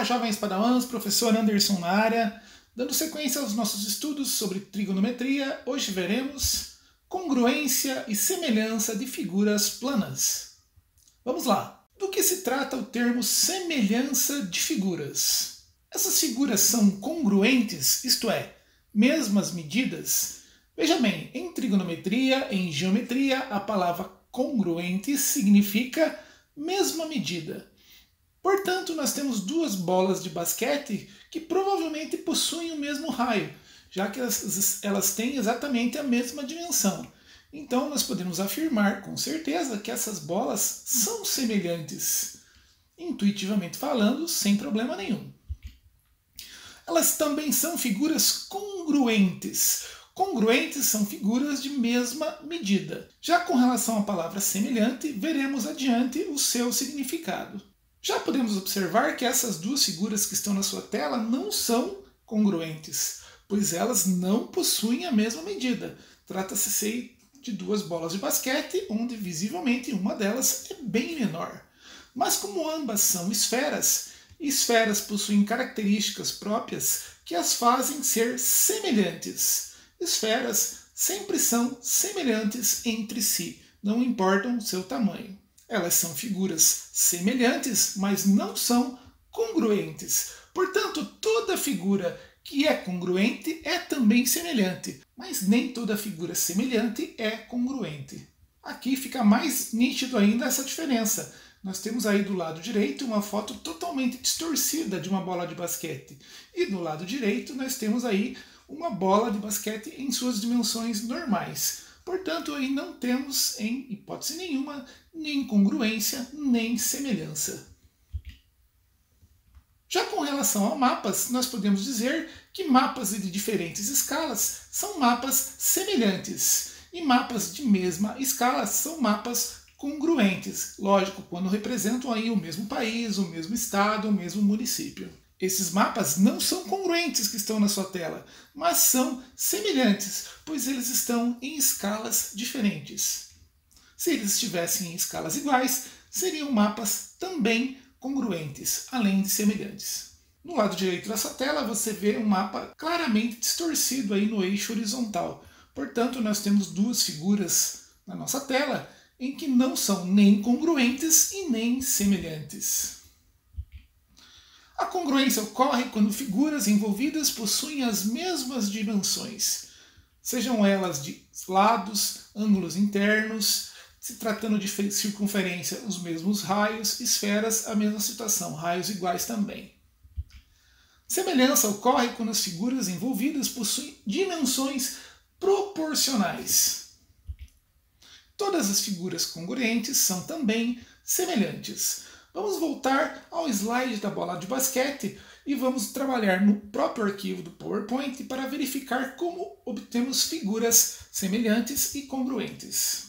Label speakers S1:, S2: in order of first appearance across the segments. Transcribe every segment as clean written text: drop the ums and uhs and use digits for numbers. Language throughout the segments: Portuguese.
S1: jovens padawans, professor Anderson na área. Dando sequência aos nossos estudos sobre trigonometria, hoje veremos congruência e semelhança de figuras planas. Vamos lá! Do que se trata o termo semelhança de figuras? Essas figuras são congruentes, isto é, mesmas medidas? Veja bem, em trigonometria, em geometria, a palavra congruente significa mesma medida. Portanto, nós temos duas bolas de basquete que provavelmente possuem o mesmo raio, já que elas têm exatamente a mesma dimensão. Então, nós podemos afirmar com certeza que essas bolas são semelhantes, intuitivamente falando, sem problema nenhum. Elas também são figuras congruentes. Congruentes são figuras de mesma medida. Já com relação à palavra semelhante, veremos adiante o seu significado. Já podemos observar que essas duas figuras que estão na sua tela não são congruentes, pois elas não possuem a mesma medida. Trata-se de duas bolas de basquete, onde visivelmente uma delas é bem menor. Mas como ambas são esferas, e esferas possuem características próprias que as fazem ser semelhantes. Esferas sempre são semelhantes entre si, não importam o seu tamanho. Elas são figuras semelhantes, mas não são congruentes. Portanto, toda figura que é congruente é também semelhante, mas nem toda figura semelhante é congruente. Aqui fica mais nítido ainda essa diferença. Nós temos aí do lado direito uma foto totalmente distorcida de uma bola de basquete. E do lado direito nós temos aí uma bola de basquete em suas dimensões normais. Portanto, aí não temos, em hipótese nenhuma, nem congruência, nem semelhança. Já com relação a mapas, nós podemos dizer que mapas de diferentes escalas são mapas semelhantes. E mapas de mesma escala são mapas congruentes. Lógico, quando representam aí o mesmo país, o mesmo estado, o mesmo município. Esses mapas não são congruentes que estão na sua tela, mas são semelhantes, pois eles estão em escalas diferentes. Se eles estivessem em escalas iguais, seriam mapas também congruentes, além de semelhantes. No lado direito dessa tela você vê um mapa claramente distorcido aí no eixo horizontal. Portanto, nós temos duas figuras na nossa tela em que não são nem congruentes e nem semelhantes. A congruência ocorre quando figuras envolvidas possuem as mesmas dimensões, sejam elas de lados, ângulos internos, se tratando de circunferência, os mesmos raios, esferas, a mesma situação, raios iguais também. Semelhança ocorre quando as figuras envolvidas possuem dimensões proporcionais. Todas as figuras congruentes são também semelhantes. Vamos voltar ao slide da bola de basquete e vamos trabalhar no próprio arquivo do PowerPoint para verificar como obtemos figuras semelhantes e congruentes.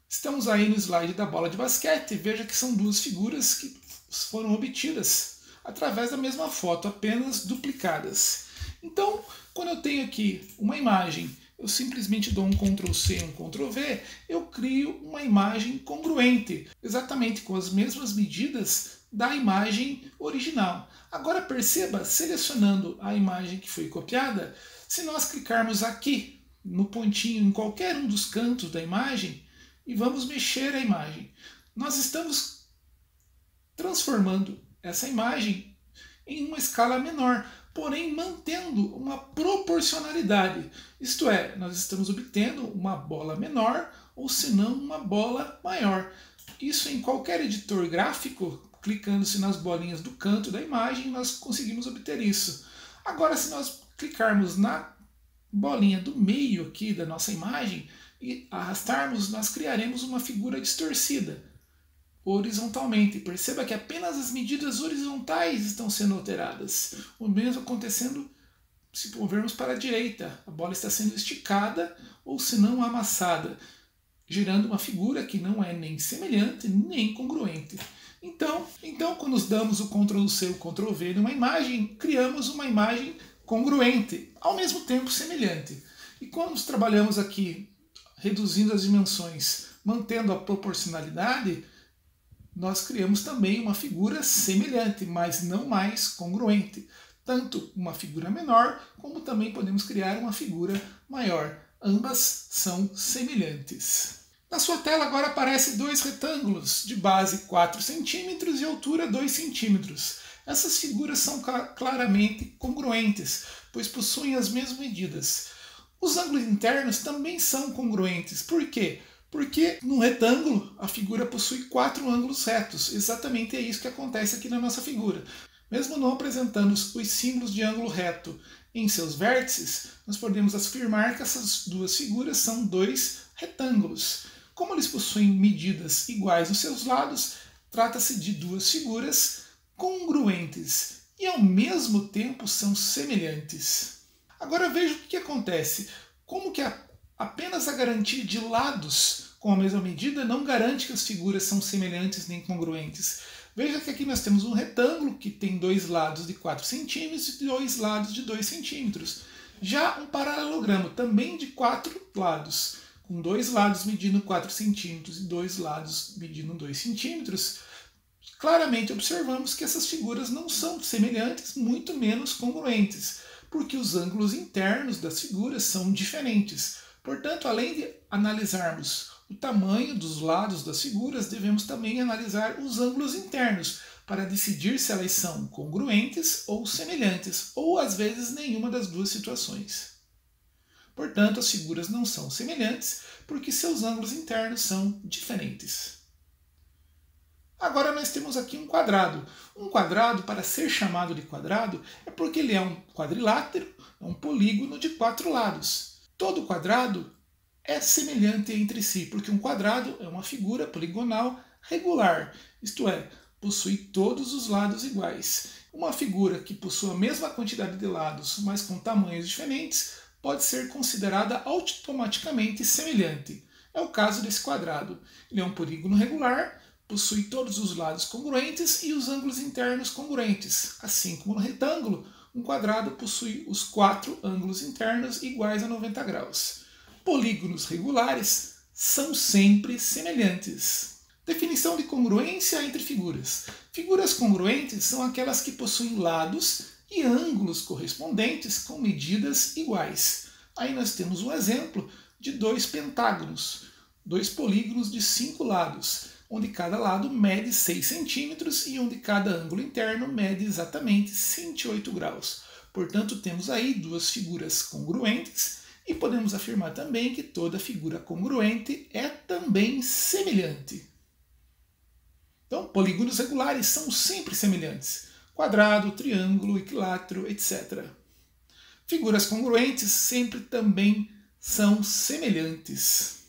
S1: Estamos aí no slide da bola de basquete. Veja que são duas figuras que foram obtidas através da mesma foto, apenas duplicadas. Então, quando eu tenho aqui uma imagem, eu simplesmente dou um Ctrl+C e um Ctrl+V, eu crio uma imagem congruente, exatamente com as mesmas medidas da imagem original. Agora perceba, selecionando a imagem que foi copiada, se nós clicarmos aqui no pontinho em qualquer um dos cantos da imagem e vamos mexer a imagem, nós estamos transformando essa imagem em uma escala menor, porém mantendo uma proporcionalidade. Isto é, nós estamos obtendo uma bola menor ou se não uma bola maior. Isso em qualquer editor gráfico, clicando-se nas bolinhas do canto da imagem, nós conseguimos obter isso. Agora, se nós clicarmos na bolinha do meio aqui da nossa imagem e arrastarmos, nós criaremos uma figura distorcida horizontalmente. Perceba que apenas as medidas horizontais estão sendo alteradas. O mesmo acontecendo se movermos para a direita. A bola está sendo esticada ou se não amassada, gerando uma figura que não é nem semelhante nem congruente. Então quando nós damos o Ctrl+C e o Ctrl+V numa imagem, criamos uma imagem congruente, ao mesmo tempo semelhante. E quando nós trabalhamos aqui reduzindo as dimensões, mantendo a proporcionalidade, nós criamos também uma figura semelhante, mas não mais congruente. Tanto uma figura menor, como também podemos criar uma figura maior. Ambas são semelhantes. Na sua tela agora aparecem dois retângulos de base 4 cm e altura 2 cm. Essas figuras são claramente congruentes, pois possuem as mesmas medidas. Os ângulos internos também são congruentes. Por quê? Porque no retângulo a figura possui 4 ângulos retos. Exatamente é isso que acontece aqui na nossa figura. Mesmo não apresentando os símbolos de ângulo reto em seus vértices, nós podemos afirmar que essas duas figuras são dois retângulos. Como eles possuem medidas iguais nos seus lados, trata-se de duas figuras congruentes e ao mesmo tempo são semelhantes. Agora veja o que acontece. Como que apenas a garantia de lados com a mesma medida não garante que as figuras são semelhantes nem congruentes. Veja que aqui nós temos um retângulo que tem dois lados de 4 cm e dois lados de 2 cm. Já um paralelogramo também de 4 lados, com dois lados medindo 4 cm e dois lados medindo 2 cm, claramente observamos que essas figuras não são semelhantes, muito menos congruentes, porque os ângulos internos das figuras são diferentes. Portanto, além de analisarmos o tamanho dos lados das figuras, devemos também analisar os ângulos internos para decidir se elas são congruentes ou semelhantes, ou às vezes nenhuma das duas situações. Portanto, as figuras não são semelhantes porque seus ângulos internos são diferentes. Agora nós temos aqui um quadrado. Um quadrado, para ser chamado de quadrado, é porque ele é um quadrilátero, é um polígono de 4 lados. Todo quadrado é semelhante entre si, porque um quadrado é uma figura poligonal regular, isto é, possui todos os lados iguais. Uma figura que possui a mesma quantidade de lados, mas com tamanhos diferentes, pode ser considerada automaticamente semelhante. É o caso desse quadrado. Ele é um polígono regular, possui todos os lados congruentes e os ângulos internos congruentes. Assim como no retângulo, um quadrado possui os 4 ângulos internos iguais a 90 graus. Polígonos regulares são sempre semelhantes. Definição de congruência entre figuras. Figuras congruentes são aquelas que possuem lados e ângulos correspondentes com medidas iguais. Aí nós temos um exemplo de dois pentágonos, dois polígonos de 5 lados, onde cada lado mede 6 centímetros e onde cada ângulo interno mede exatamente 108 graus. Portanto, temos aí duas figuras congruentes e podemos afirmar também que toda figura congruente é também semelhante. Então, polígonos regulares são sempre semelhantes. Quadrado, triângulo, equilátero, etc. Figuras congruentes sempre também são semelhantes.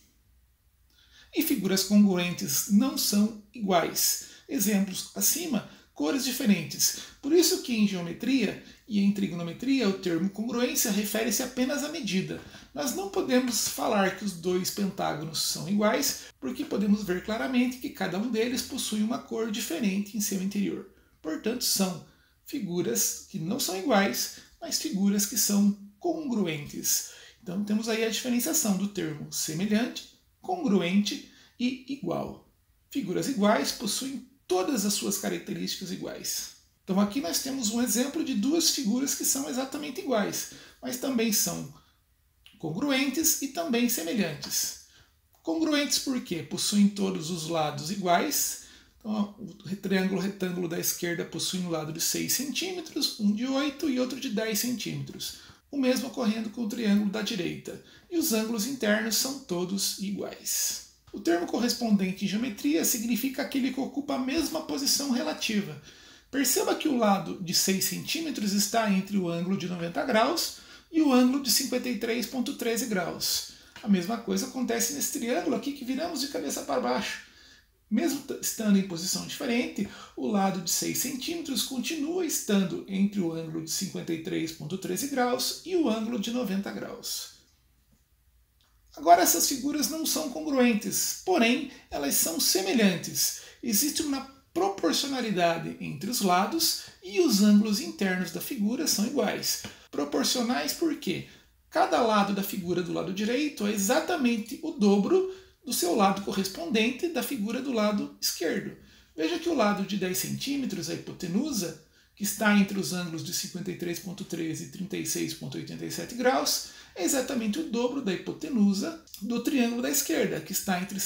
S1: E figuras congruentes não são iguais. Exemplos acima, cores diferentes. Por isso que em geometria e em trigonometria o termo congruência refere-se apenas à medida. Nós não podemos falar que os dois pentágonos são iguais, porque podemos ver claramente que cada um deles possui uma cor diferente em seu interior. Portanto, são figuras que não são iguais, mas figuras que são congruentes. Então temos aí a diferenciação do termo semelhante, congruente e igual. Figuras iguais possuem todas as suas características iguais. Então aqui nós temos um exemplo de duas figuras que são exatamente iguais, mas também são congruentes e também semelhantes. Congruentes porque possuem todos os lados iguais. Então, o triângulo retângulo da esquerda possui um lado de 6 centímetros, um de 8 e outro de 10 centímetros. O mesmo ocorrendo com o triângulo da direita. E os ângulos internos são todos iguais. O termo correspondente em geometria significa aquele que ocupa a mesma posição relativa. Perceba que o lado de 6 centímetros está entre o ângulo de 90 graus e o ângulo de 53,13 graus. A mesma coisa acontece nesse triângulo aqui que viramos de cabeça para baixo. Mesmo estando em posição diferente, o lado de 6 centímetros continua estando entre o ângulo de 53,13 graus e o ângulo de 90 graus. Agora, essas figuras não são congruentes, porém, elas são semelhantes. Existe uma proporcionalidade entre os lados e os ângulos internos da figura são iguais. Proporcionais porque cada lado da figura do lado direito é exatamente o dobro do seu lado correspondente da figura do lado esquerdo. Veja que o lado de 10 centímetros, a hipotenusa, que está entre os ângulos de 53,13 e 36,87 graus, é exatamente o dobro da hipotenusa do triângulo da esquerda, que está entre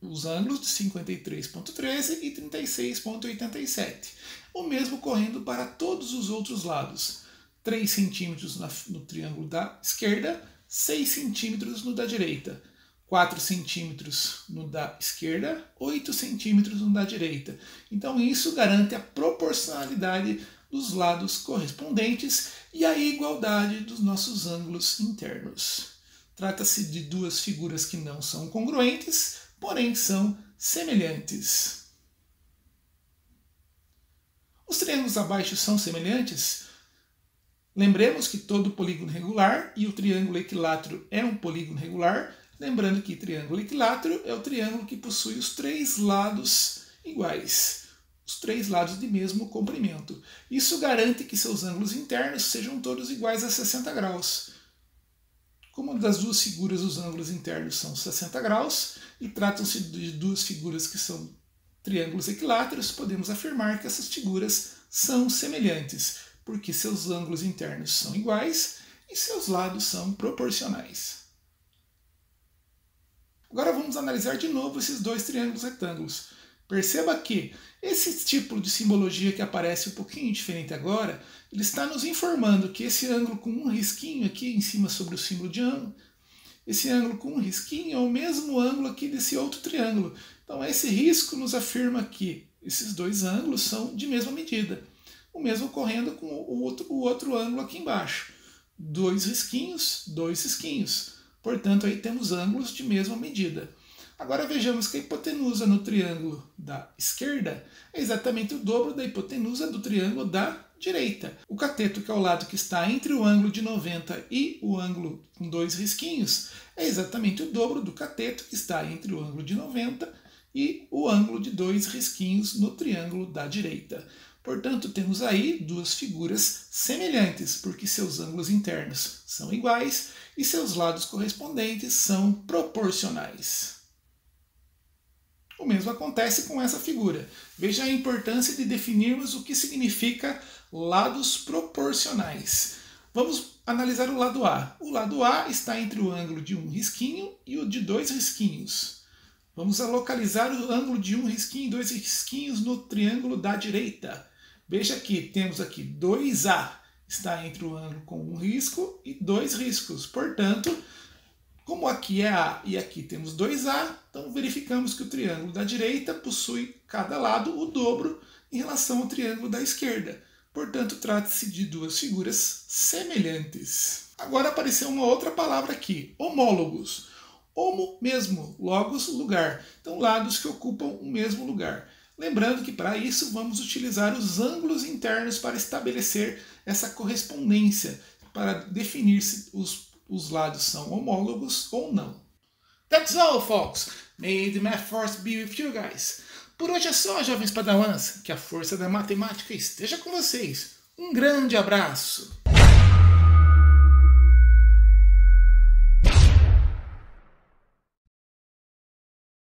S1: os ângulos de 53,13 e 36,87. O mesmo correndo para todos os outros lados. 3 centímetros no triângulo da esquerda, 6 centímetros no da direita. 4 centímetros no da esquerda, 8 centímetros no da direita. Então isso garante a proporcionalidade dos lados correspondentes e a igualdade dos nossos ângulos internos. Trata-se de duas figuras que não são congruentes, porém são semelhantes. Os triângulos abaixo são semelhantes? Lembremos que todo polígono regular e o triângulo equilátero é um polígono regular. Lembrando que triângulo equilátero é o triângulo que possui os três lados iguais, os três lados de mesmo comprimento. Isso garante que seus ângulos internos sejam todos iguais a 60 graus. Como das duas figuras os ângulos internos são 60 graus e tratam-se de duas figuras que são triângulos equiláteros, podemos afirmar que essas figuras são semelhantes, porque seus ângulos internos são iguais e seus lados são proporcionais. Agora vamos analisar de novo esses dois triângulos retângulos. Perceba que esse tipo de simbologia que aparece um pouquinho diferente agora, ele está nos informando que esse ângulo com um risquinho aqui em cima sobre o símbolo de ângulo, esse ângulo com um risquinho é o mesmo ângulo aqui desse outro triângulo. Então esse risco nos afirma que esses dois ângulos são de mesma medida. O mesmo ocorrendo com o outro ângulo aqui embaixo. Dois risquinhos, dois risquinhos. Portanto, aí temos ângulos de mesma medida. Agora vejamos que a hipotenusa no triângulo da esquerda é exatamente o dobro da hipotenusa do triângulo da direita. O cateto, que é o lado que está entre o ângulo de 90 e o ângulo com dois risquinhos, é exatamente o dobro do cateto que está entre o ângulo de 90 e o ângulo de dois risquinhos no triângulo da direita. Portanto, temos aí duas figuras semelhantes, porque seus ângulos internos são iguais e seus lados correspondentes são proporcionais. O mesmo acontece com essa figura. Veja a importância de definirmos o que significa lados proporcionais. Vamos analisar o lado A. O lado A está entre o ângulo de um risquinho e o de dois risquinhos. Vamos localizar o ângulo de um risquinho e dois risquinhos no triângulo da direita. Veja que temos aqui 2A, está entre o ângulo com um risco e dois riscos. Portanto, como aqui é A e aqui temos 2A, então verificamos que o triângulo da direita possui cada lado o dobro em relação ao triângulo da esquerda. Portanto, trata-se de duas figuras semelhantes. Agora apareceu uma outra palavra aqui, homólogos. Homo, mesmo, logos, lugar. Então, lados que ocupam o mesmo lugar. Lembrando que para isso vamos utilizar os ângulos internos para estabelecer essa correspondência, para definir se os lados são homólogos ou não. That's all, folks. May the math force be with you guys. Por hoje é só, jovens padawans. Que a força da matemática esteja com vocês. Um grande abraço.